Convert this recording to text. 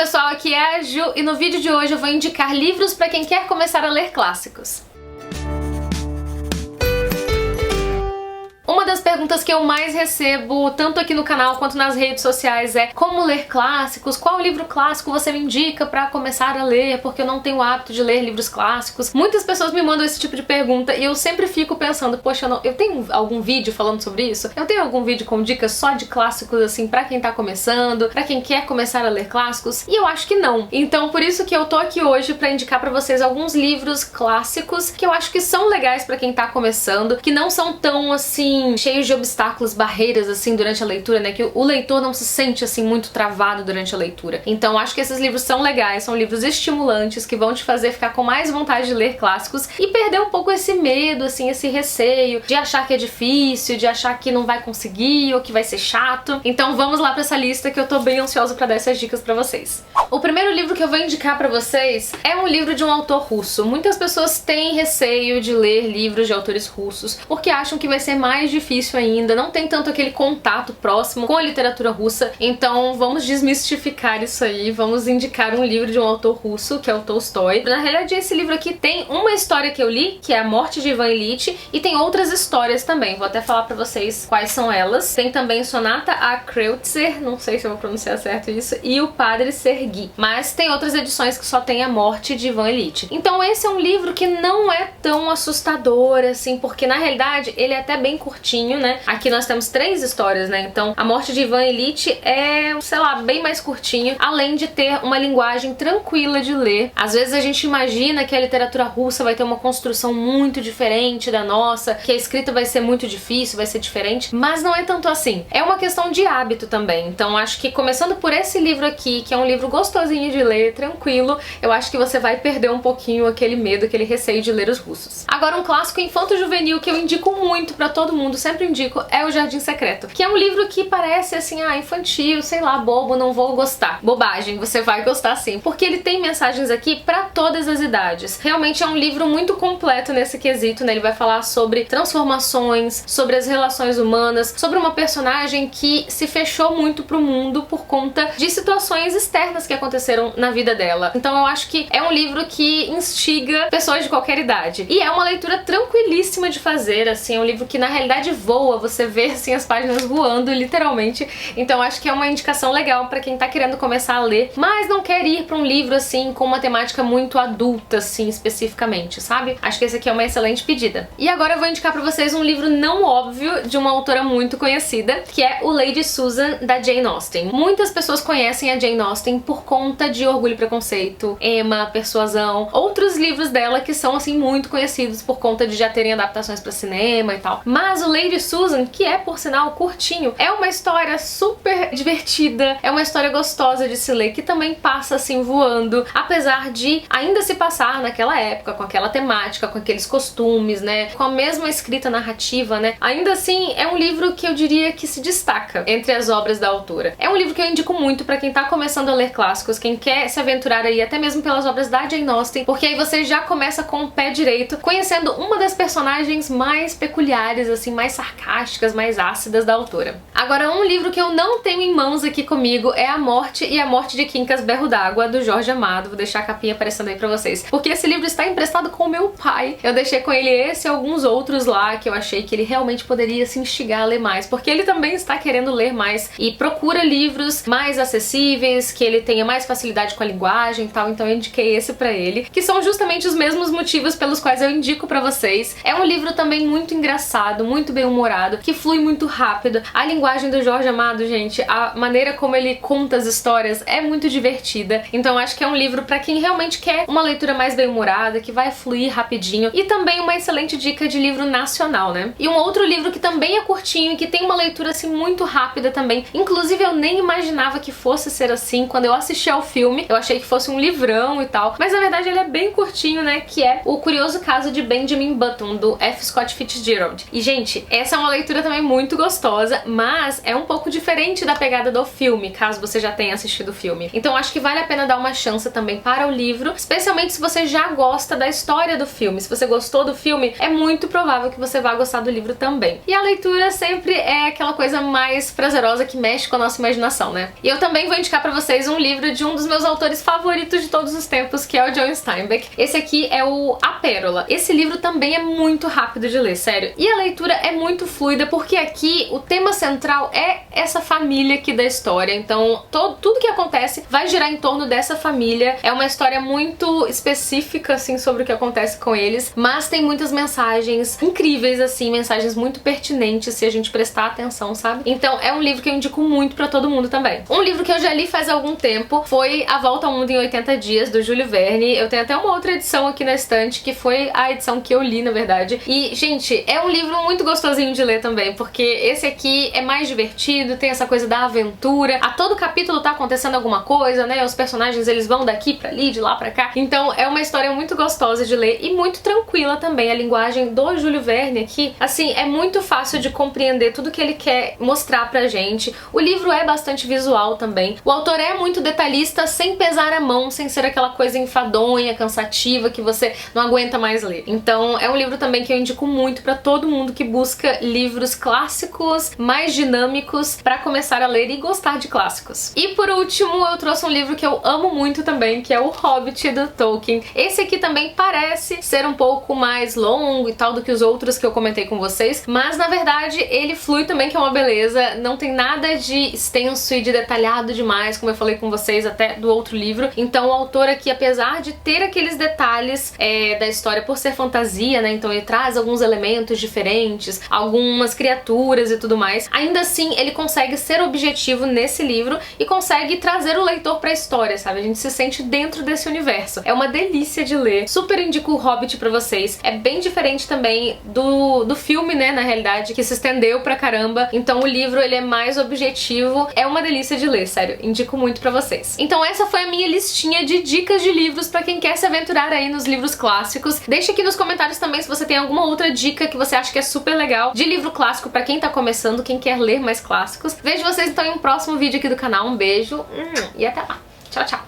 pessoal, aqui é a Ju e no vídeo de hoje eu vou indicar livros para quem quer começar a ler clássicos. Uma das perguntas que eu mais recebo, tanto aqui no canal quanto nas redes sociais, é como ler clássicos, qual livro clássico você me indica pra começar a ler, porque eu não tenho o hábito de ler livros clássicos. Muitas pessoas me mandam esse tipo de pergunta e eu sempre fico pensando, poxa, eu tenho algum vídeo falando sobre isso? Eu tenho algum vídeo com dicas só de clássicos, assim, pra quem tá começando, pra quem quer começar a ler clássicos? E eu acho que não. Então, por isso que eu tô aqui hoje pra indicar pra vocês alguns livros clássicos que eu acho que são legais pra quem tá começando, que não são tão, assim, cheios de obstáculos, barreiras, assim, durante a leitura, né? Que o leitor não se sente, assim, muito travado durante a leitura. Então, acho que esses livros são legais, são livros estimulantes, que vão te fazer ficar com mais vontade de ler clássicos e perder um pouco esse medo, assim, esse receio de achar que é difícil, de achar que não vai conseguir ou que vai ser chato. Então, vamos lá pra essa lista que eu tô bem ansiosa pra dar essas dicas pra vocês. O primeiro livro que eu vou indicar pra vocês é um livro de um autor russo. Muitas pessoas têm receio de ler livros de autores russos porque acham que vai ser mais difícil ainda, não tem tanto aquele contato próximo com a literatura russa. Então vamos desmistificar isso aí, vamos indicar um livro de um autor russo, que é o Tolstói. Na realidade, esse livro aqui tem uma história que eu li, que é A Morte de Ivan Ilitch, e tem outras histórias também, vou até falar pra vocês quais são elas. Tem também Sonata a Kreutzer, não sei se eu vou pronunciar certo isso, e O Padre Sergiy, mas tem outras edições que só tem A Morte de Ivan Ilitch. Então esse é um livro que não é tão assustador assim, porque na realidade ele é até bem curtinho, né? Aqui nós temos 3 histórias, né? Então A Morte de Ivan Ilitch é, sei lá, bem mais curtinho, além de ter uma linguagem tranquila de ler. Às vezes a gente imagina que a literatura russa vai ter uma construção muito diferente da nossa, que a escrita vai ser muito difícil, vai ser diferente, mas não é tanto assim. É uma questão de hábito também. Então acho que começando por esse livro aqui, que é um livro gostosinho de ler, tranquilo, eu acho que você vai perder um pouquinho aquele medo, aquele receio de ler os russos. Agora, um clássico infanto-juvenil que eu indico muito pra todo mundo, sempre indico, é O Jardim Secreto, que é um livro que parece assim, infantil, sei lá, bobo, não vou gostar. Bobagem, você vai gostar sim, porque ele tem mensagens aqui pra todas as idades. Realmente é um livro muito completo nesse quesito, né? Ele vai falar sobre transformações, sobre as relações humanas, sobre uma personagem que se fechou muito pro mundo por conta de situações externas que aconteceram na vida dela. Então eu acho que é um livro que instiga pessoas de qualquer idade. E é uma leitura tranquilíssima de fazer, assim, é um livro que na realidade voa, você vê assim as páginas voando, literalmente. Então acho que é uma indicação legal pra quem tá querendo começar a ler, mas não quer ir pra um livro assim com uma temática muito adulta, assim, especificamente, sabe? Acho que esse aqui é uma excelente pedida. E agora eu vou indicar pra vocês um livro não óbvio de uma autora muito conhecida, que é o Lady Susan, da Jane Austen. Muitas pessoas conhecem a Jane Austen por conta de Orgulho e Preconceito, Emma, Persuasão, outros livros dela que são assim muito conhecidos por conta de já terem adaptações pra cinema e tal. Mas o Lady Susan, que é por sinal curtinho, é uma história super divertida, é uma história gostosa de se ler, que também passa assim voando, apesar de ainda se passar naquela época, com aquela temática, com aqueles costumes, né, com a mesma escrita narrativa, né, ainda assim é um livro que eu diria que se destaca entre as obras da autora. É um livro que eu indico muito pra quem tá começando a ler clássicos, quem quer se aventurar aí até mesmo pelas obras da Jane Austen, porque aí você já começa com o pé direito, conhecendo uma das personagens mais peculiares, assim, mais sarcásticas, mais ácidas da autora. Agora, um livro que eu não tenho em mãos aqui comigo é A Morte e a Morte de Quincas Berro d'Água, do Jorge Amado. Vou deixar a capinha aparecendo aí pra vocês, porque esse livro está emprestado com o meu pai. Eu deixei com ele esse e alguns outros lá que eu achei que ele realmente poderia se instigar a ler mais, porque ele também está querendo ler mais e procura livros mais acessíveis, que ele tenha mais facilidade com a linguagem e tal, então eu indiquei esse pra ele, que são justamente os mesmos motivos pelos quais eu indico pra vocês. É um livro também muito engraçado, muito bem-humorado, que flui muito rápido. A linguagem do Jorge Amado, gente, a maneira como ele conta as histórias é muito divertida. Então acho que é um livro pra quem realmente quer uma leitura mais bem-humorada, que vai fluir rapidinho, e também uma excelente dica de livro nacional, né? E um outro livro que também é curtinho e que tem uma leitura assim muito rápida também. Inclusive eu nem imaginava que fosse ser assim. Quando eu assisti ao filme, eu achei que fosse um livrão e tal, mas na verdade ele é bem curtinho, né? Que é O Curioso Caso de Benjamin Button, do F. Scott Fitzgerald. E gente, Essa é uma leitura também muito gostosa, mas é um pouco diferente da pegada do filme, caso você já tenha assistido o filme. Então acho que vale a pena dar uma chance também para o livro, especialmente se você já gosta da história do filme. Se você gostou do filme, é muito provável que você vá gostar do livro também. E a leitura sempre é aquela coisa mais prazerosa que mexe com a nossa imaginação, né? E eu também vou indicar pra vocês um livro de um dos meus autores favoritos de todos os tempos, que é o John Steinbeck. Esse aqui é o A Pérola. Esse livro também é muito rápido de ler, sério. E a leitura é muito fluida, porque aqui o tema central é essa família aqui da história. Então, tudo que acontece vai girar em torno dessa família. É uma história muito específica, assim, sobre o que acontece com eles, mas tem muitas mensagens incríveis, assim, mensagens muito pertinentes se a gente prestar atenção, sabe? Então, é um livro que eu indico muito pra todo mundo também. Um livro que eu já li faz algum tempo foi A Volta ao Mundo em 80 Dias, do Júlio Verne. Eu tenho até uma outra edição aqui na estante, que foi a edição que eu li, na verdade. E, gente, é um livro muito gostosinho de ler também, porque esse aqui é mais divertido, tem essa coisa da aventura. A todo capítulo tá acontecendo alguma coisa, né? Os personagens, eles vão daqui pra ali, de lá pra cá. Então, é uma história muito gostosa de ler e muito tranquila também. A linguagem do Júlio Verne aqui, assim, é muito fácil de compreender tudo que ele quer mostrar pra gente. O livro é bastante visual também. O autor é muito detalhista, sem pesar a mão, sem ser aquela coisa enfadonha, cansativa, que você não aguenta mais ler. Então, é um livro também que eu indico muito pra todo mundo que busca livros clássicos, mais dinâmicos, pra começar a ler e gostar de clássicos. E por último, eu trouxe um livro que eu amo muito também, que é O Hobbit, do Tolkien. Esse aqui também parece ser um pouco mais longo e tal do que os outros que eu comentei com vocês, mas na verdade ele flui também, que é uma beleza. Não tem nada de extenso e de detalhado demais, como eu falei com vocês até do outro livro. Então o autor aqui, apesar de ter aqueles detalhes da história por ser fantasia, né, então ele traz alguns elementos diferentes, algumas criaturas e tudo mais, ainda assim ele consegue ser objetivo nesse livro e consegue trazer o leitor pra história, sabe? A gente se sente dentro desse universo. É uma delícia de ler. Super indico o Hobbit pra vocês. É bem diferente também do filme, né, na realidade, que se estendeu pra caramba. Então o livro, ele é mais objetivo. É uma delícia de ler, sério. Indico muito pra vocês. Então essa foi a minha listinha de dicas de livros pra quem quer se aventurar aí nos livros clássicos. Deixa aqui nos comentários também se você tem alguma outra dica que você acha que é super legal de livro clássico pra quem tá começando, quem quer ler mais clássicos. Vejo vocês então em um próximo vídeo aqui do canal. Um beijo e até lá. Tchau, tchau.